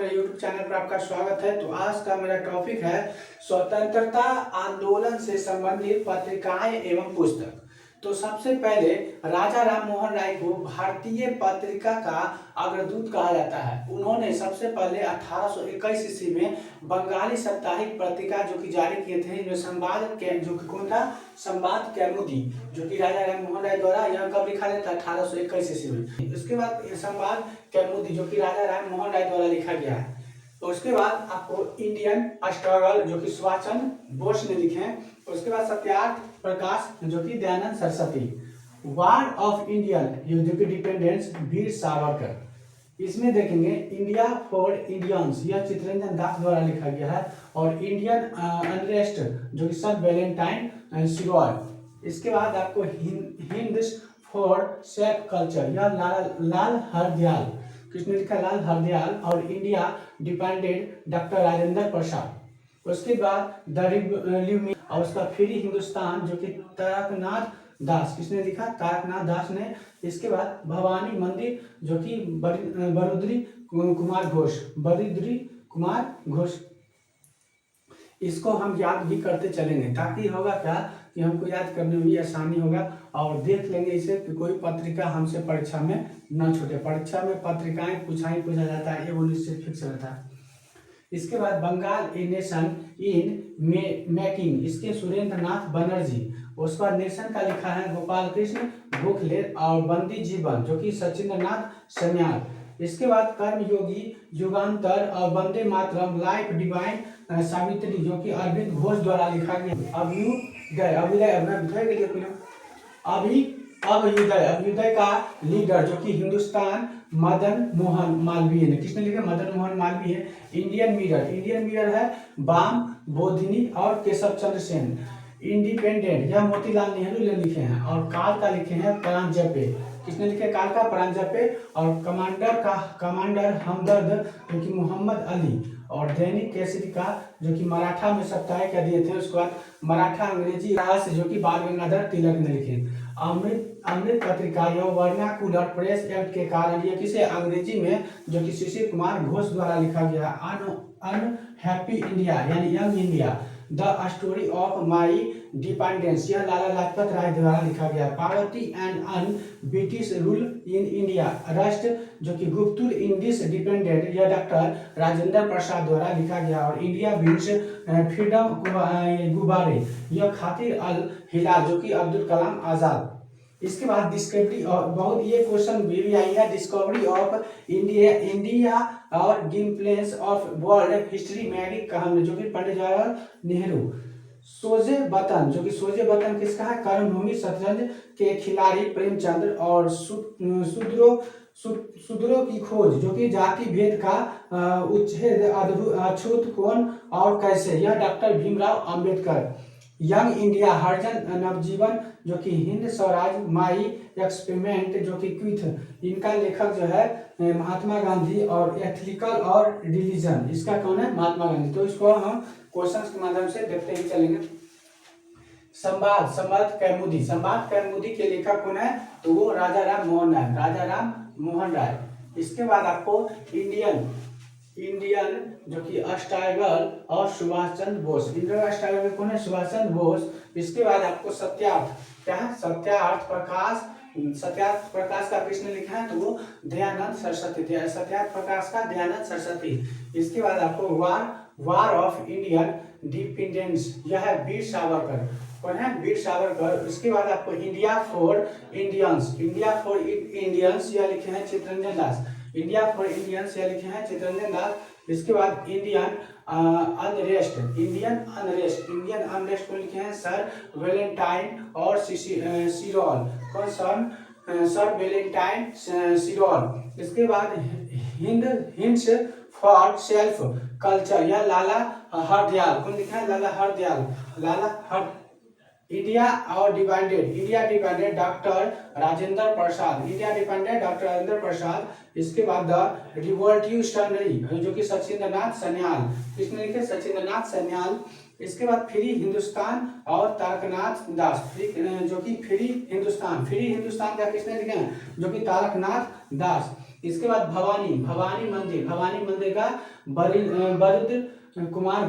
मेरे YouTube channel पर आपका स्वागत है। तो आज का मेरा टॉपिक है स्वतंत्रता आंदोलन से संबंधित पत्रिकाएं एवं पुस्तक। तो सबसे पहले राजा राम मोहन राय को भारतीय पत्रिका का अग्रदूत कहा जाता है। उन्होंने सबसे पहले 1821 ईस्वी में बंगाली साप्ताहिक पत्रिका जो कि जारी किए थे, इनमें संवाद के जो कि कौन था, संवाद कौमुदी, जो कि राजा राम मोहन राय द्वारा यह कब लिखा गया था, 1821 ईस्वी में। उसके बाद संवाद कौमुदी जो कि राजा राम मोहन राय द्वारा लिखा गया है। तो उसके बाद आपको इंडियन स्ट्रगल जो कि सुभाष चंद्र बोस ने लिखे हैं। उसके बाद सत्याग्रह प्रकाश जो कि Dayanand Saraswati, war of Indian जो कि डिपेंडेंस वीर सावरकर। इसमें देखेंगे इंडिया फॉर इंडियंस, यह चित्तरंजन दास द्वारा लिखा गया है। और इंडियन अनरेस्ट जो कि सर वैलेंटाइन सिरोल। इसके बाद आपको हिंद फॉर सेल्फ कल्चर, यह लाल हरदयाल, किसने लिखा, लाल हरदयाल। और इंडिया डिपेंडेंट डॉक्टर राजेंद्र प्रसाद। उसके बाद द रिव्यू और उसका फ्री हिंदुस्तान जो कि तारकनाथ दास, किसने लिखा, तारकनाथ दास ने। इसके बाद भवानी मंदिर जो कि बरुद्री कुमार घोष, बरुद्री कुमार घोष। इसको हम याद भी करते चलेंगे ताकि होगा क्या कि हमको याद करने में भी आसानी होगा। और देख लेंगे इसे कि कोई पत्रिका हमसे परीक्षा में न छूटे। परीक्षा में पत्रिकाएं पूछा जाता है, ये वो निश्चित फिक्स रहता है। इसके बाद Bengal a nation in making, इसके सुरेंद्र नाथ बनर्जी। उसके बाद नेशन का लिखा है गोपाल कृष्ण गोखले। और बंदी जीवन जो कि सचिंद्र नाथ सन्याल। इसके बाद कर्मयोगी युगांतर और वंदे मातरम लाइफ डिवाइन सावित्री जो कि अरविंद घोष द्वारा लिखा गया। अभ्युदय का लीडर जो कि हिंदुस्तान मदन मोहन मालवीय ने, किसने लिखा, मदन मोहन मालवीय। इंडियन मिरर है बाम बोधिनी और केशव चंद्र सेन। इंडिपेंडेंट यह मोतीलाल नेहरू ने लिखे हैं। और काल का लिखे हैं परांजपे, किसने लिखे, काल का परांजपे। और कमांडर हमदर्द जो कि मोहम्मद अली। और दैनिक केसरी का जो कि मराठा में साप्ताहिक दिए थे। उसके बाद मराठा अंग्रेजी इतिहास जो कि बाल गंगाधर तिलक ने लिखे। अमृत पत्रिका यह वर्नाकुलर प्रेस एक्ट के कारण यह किसे, अंग्रेजी में जो कि शिशिर कुमार घोष द्वारा लिखा गया। अनहैप्पी इंडिया यानी young India, the story of my dependence, यह लाला लाजपत राय द्वारा लिखा गया। Poverty and un British rule in India, राष्ट्र जो कि गुप्तुर इंडिस डिपेंडेंट, यह डॉक्टर राजेंद्र प्रसाद द्वारा लिखा गया। और इंडिया विंस फ्रीडम गुब्बारे, यह खातिर अल हिलाल जो कि अब्दुल कलाम आजाद। इसके बाद डिस्कवरी, और बहुत ये क्वेश्चन भी आई है, डिस्कवरी ऑफ इंडिया और गिम्प्लेंस ऑफ वर्ल्ड हिस्ट्री मैरी कहन जो कि पंडित जवाहरलाल नेहरू। सोजे वतन जो कि सोजे वतन किसका है, कर्मभूमि शतरंज के खिलाड़ी प्रेमचंद्र। और शूद्रों की खोज जो कि जाति भेद का उच्छेद अछूत कौन और कैसे, यह doctor Bhimrao Ambedkar. Young India Harijan Navjivan जो कि हिंद स्वराज माई एक्सपेरिमेंट जो कि क्विथ, इनका लेखक जो है महात्मा गांधी। और एथिकल और रिलीजन, इसका कौन है, महात्मा गांधी। तो इसको हम क्वेश्चंस के माध्यम से देखते ही चलेंगे। संवाद कौमुदी के लेखक कौन है, तो वो राजा राम मोहन राय। इसके बाद आपको इंडियन जो कि स्ट्रगल और सुभाष चंद्र बोस, इंडियन स्ट्रगल में कौन है, सुभाष चंद्र बोस। इसके बाद आपको सत्याग्रह प्रकाश का किसने लिखा है, तो वो दयानंद सरस्वती थे, सत्याग्रह प्रकाश का दयानंद सरस्वती। इसके बाद आपको वार ऑफ इंडियन डिपेंडेंस, यह है वीर सावरकर, कौन है, वीर सावरकर। इसके बाद आपको इंडिया फॉर इंडियंस यह लिखे हैं Chittaranjan Das, India for Indians यह लिखे हैं चित्तरंजन दास। इसके बाद इंडियन अनरेस्ट को लिखे हैं सर वैलेंटाइन और सिरोल, कौन सर वैलेंटाइन सिरोल। इसके बाद हिंट्स फॉर सेल्फ कल्चर, यह लाला हरदयाल, कौन लिखा है, लाला हर। इंडिया डिपेंडेंट डॉक्टर राजेंद्र प्रसाद। इसके बाद द रिवॉल्यूशनरी जो कि सचिंद्र नाथ सन्याल, किसने लिखे, सचिंद्र नाथ सन्याल। इसके बाद फ्री हिंदुस्तान और तारकनाथ दास, जो कि फ्री हिंदुस्तान का किसने लिखे हैं, जो कि तारकनाथ दास। इसके बाद भवानी भवानी मंदिर, भवानी मंदिर का बरिंद्र कुमार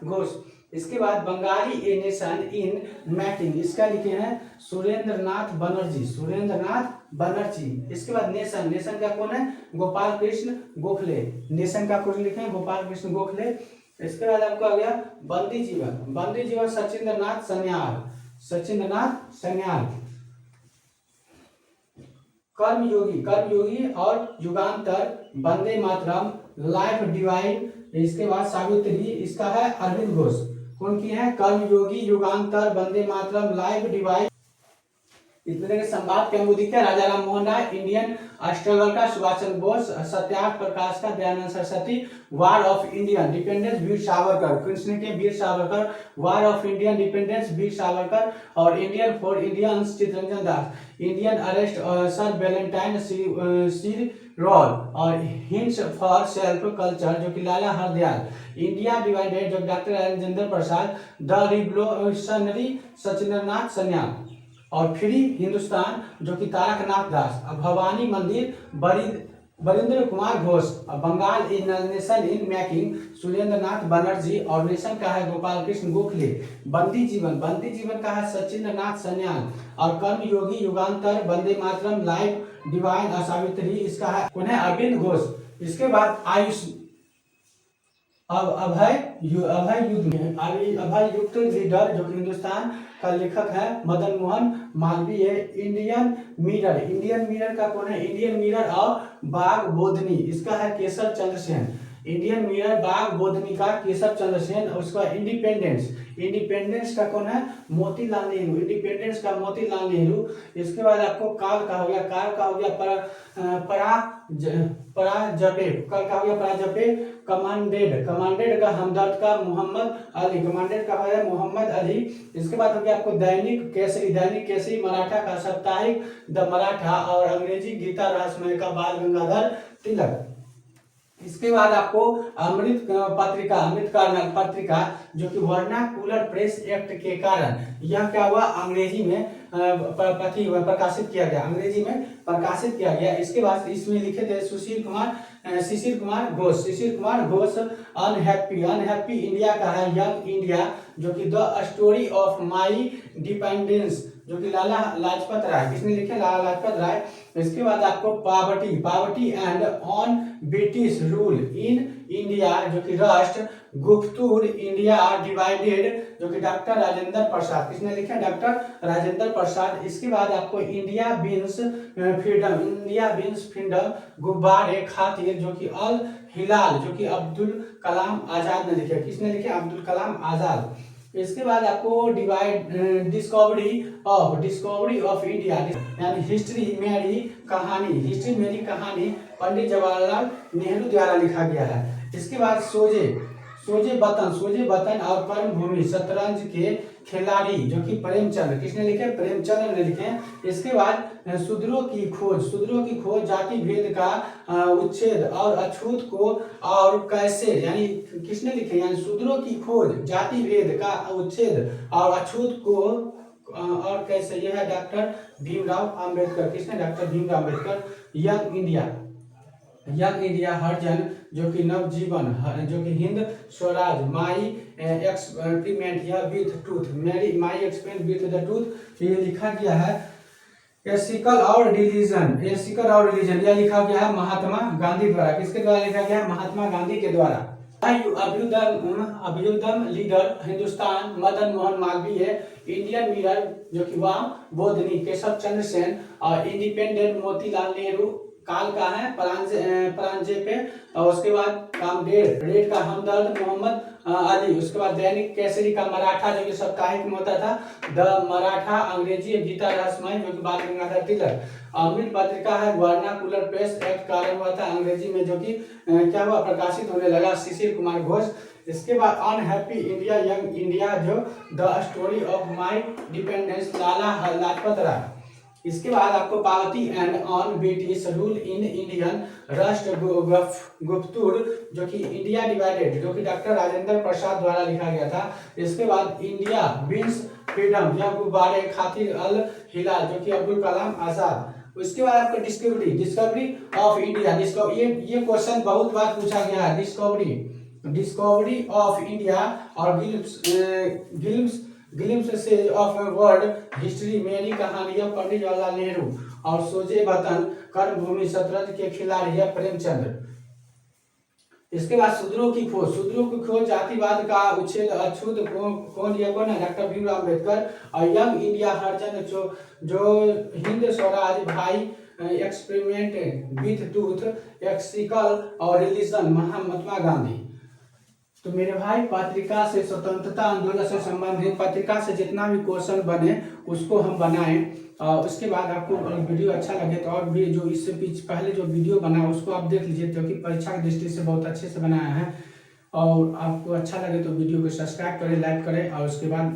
घोष। इसके बाद बंगाली ए नेशन इन मैकिंग, इसका लिखे हैं सुरेंद्र नाथ बनर्जी। इसके बाद नेशन का कौन है, गोपाल कृष्ण गोखले, नेशन का कौन लिखे हैं, गोपाल कृष्ण गोखले। इसके बाद आपको आ गया बंदी जीवन सचिंद्र नाथ सन्याल। कर्मयोगी और युगांतर, वंदे मातरम, लाइफ डिवाइन। इसके बाद सावित्री, इसका है अरविंद घोष। कौन की है, कर्मयोगी, युगांतर, वंदे मातरम, लाइफ डिवाइन। इतने के संवाद के अंगूठी का राजा राम मोहन राय, इंडियन स्ट्रगल का सुभाष चंद्र बोस, सत्याग्रह प्रकाश का Dayanand Saraswati, war of Indian dependence Veer Savarkar, Krishna के Veer Savarkar, war of Indian dependence Veer Savarkar, और Indian for Indians Chittaranjan Das, Indian arrest sir Valentine Chirol, और हिंट्स फॉर सेल्फ कल्चर जो कि लाला हरदयाल, इंडिया डिवाइडेड जो doctor Rajendra Prasad, the revolutionary Sachindranath Sanyal, और फ्री हिंदुस्तान जो कि Taraknath Das, Bhawani Mandir Barindra Kumar Ghosh, Bengal nation in making Surendra Nath Banerjee, और नेशन का है गोपाल कृष्ण गोखले, बंदी जीवन का है सचिंद्र नाथ सन्याल, और कर्मयोगी, युगांतर, वंदे मातरम, लाइफ डिवाइन, सावित्री, इसका है उन्हें अरविंद घोष। इसके बाद आयुष अभय युक्त लीडर जो कि हिंदुस्तान का लेखक है मदन मोहन मालवीय, इंडियन मिरर का कौन है, इंडियन मिरर और बाग बोधनी, इसका है केशव चंद्र सेन, इंडियन मिरर बाग बोधनी का केशव चंद्र सेन। उसका इंडिपेंडेंस का कौन है, मोतीलाल नेहरू, इंडिपेंडेंस का मोतीलाल नेहरू। इसके बाद आपको काल का हो गया पराजपे, कमांडेड का हमदर्द का मोहम्मद अली, इसके बाद हो गया आपको दैनिक केसरी मराठा का साप्ताहिक द मराठा, और अंग्रेजी गीता रहस्यमय का बाल गंगाधर तिलक। इसके बाद आपको अमृत पत्रिका जो कि वर्नाकुलर प्रेस एक्ट के कारण यह क्या हुआ, अंग्रेजी में प्रकाशित किया गया। इसके बाद इसमें लिखे थे शिशिर कुमार घोष, अनहैप्पी इंडिया का है यंग इंडिया जो कि the story of my dependence जो कि लाला लाजपत राय, किसने लिखे, लाला लाजपत राय। इसके बाद आपको poverty and on British rule in India जो कि राष्ट्र गुप्तुर इंडिया डिवाइडेड जो कि डॉक्टर राजेंद्र प्रसाद, किसने लिखा, डॉक्टर राजेंद्र प्रसाद। इसके बाद आपको इंडिया बीन्स फ्रीडम गुब्बारे खातिर जो कि अल हिलाल जो कि अब्दुल कलाम आजाद ने लिखे, किसने लिखे, अब्दुल कलाम आजाद। इसके बाद आपको डिस्कवरी ऑफ इंडिया यानी हिस्ट्री मेरी कहानी पंडित जवाहरलाल नेहरू द्वारा लिखा गया है। इसके बाद सोजे बतन और कर्मभूमि शतरंज के खिलाड़ी जो कि प्रेमचंद, किसने लिखे, प्रेमचंद ने लिखे। इसके बाद शूद्रों की खोज जाति भेद का उच्छेद और अछूत को और कैसे, यानी किसने लिखे, यानी शूद्रों की खोज जाति भेद का उच्छेद और अछूत को और कैसे, यह है डॉक्टर भीमराव अंबेडकर, किसने, doctor Bhimrao Ambedkar. Young India Harijan जो कि नवजीवन जो कि हिंद स्वराज, माई एक्सपेरिमेंट या with truth, my experiment with the truth, ये लिखा गया है। एथिकल और रिलीजन यह लिखा गया है महात्मा गांधी द्वारा, किसके द्वारा लिखा गया है, महात्मा गांधी के द्वारा। Abhyudaya Leader Hindustan Madan Mohan Malaviya, Indian Mirror जो कि वाम बोधनी केशव चंद्र सेन, और इंडिपेंडेंट मोतीलाल नेहरू, काल का है परांजेपे, और उसके बाद कामडेड रेड का हमदर्द मोहम्मद अली। उसके बाद दैनिक केसरी का मराठा जो कि साप्ताहिक में होता था द मराठा, अंग्रेजी गीता रहस्यमय जो कि बाल गंगाधर तिलक। अमृत पत्रिका है वर्नाकुलर प्रेस एक्ट कारण हुआ था अंग्रेजी में जो कि क्या हुआ, प्रकाशित होने लगा, शिशिर कुमार घोष। इसके बाद अनहैप्पी इंडिया यंग इंडिया जो the story of my dependence, Lala Lajpat Rai. इसके बाद आपको poverty and on British rule in Indian राष्ट्र गुप्तुर जो कि इंडिया डिवाइडेड जो कि डॉक्टर राजेंद्र प्रसाद द्वारा लिखा गया था। इसके बाद इंडिया विंस फ्रीडम या गुब्बारे खातिर अल हिलाल जो कि अब्दुल कलाम आजाद। उसके बाद आपका डिस्कवरी, डिस्कवरी ऑफ इंडिया। ये क्वेश्चन बहुत बार पूछा गया है। डिस्कवरी ऑफ इंडिया और ग्लिम्स से ऑफ वर्ल्ड हिस्ट्री, मेरी कहानी है पंडित जवाहरलाल नेहरू, और सोजे वतन, कर्मभूमि, शतरंज के खिलाड़ी है प्रेमचंद्र। इसके बाद शूद्रों की खोज, जातिवाद का उच्छेद, अछूत, कौन है, डॉक्टर भीमराव अम्बेडकर। और यंग इंडिया हरिजन, जो हिंद स्वराज, भाई, एक्सपेरिमेंट विथ ट्रूथ, एक्सिकल और रिलीजन, महात्मा गांधी। तो मेरे भाई पत्रिका से स्वतंत्रता आंदोलन से संबंधित पत्रिका से जितना भी क्वेश्चन बने उसको हम बनाएं। और उसके बाद आपको वीडियो अच्छा लगे तो और भी जो इससे पहले जो वीडियो बना उसको आप देख लीजिए, क्योंकि परीक्षा की दृष्टि से बहुत अच्छे से बनाया है। और आपको अच्छा लगे तो वीडियो को सब्सक्राइब करें, लाइक करें, और उसके बाद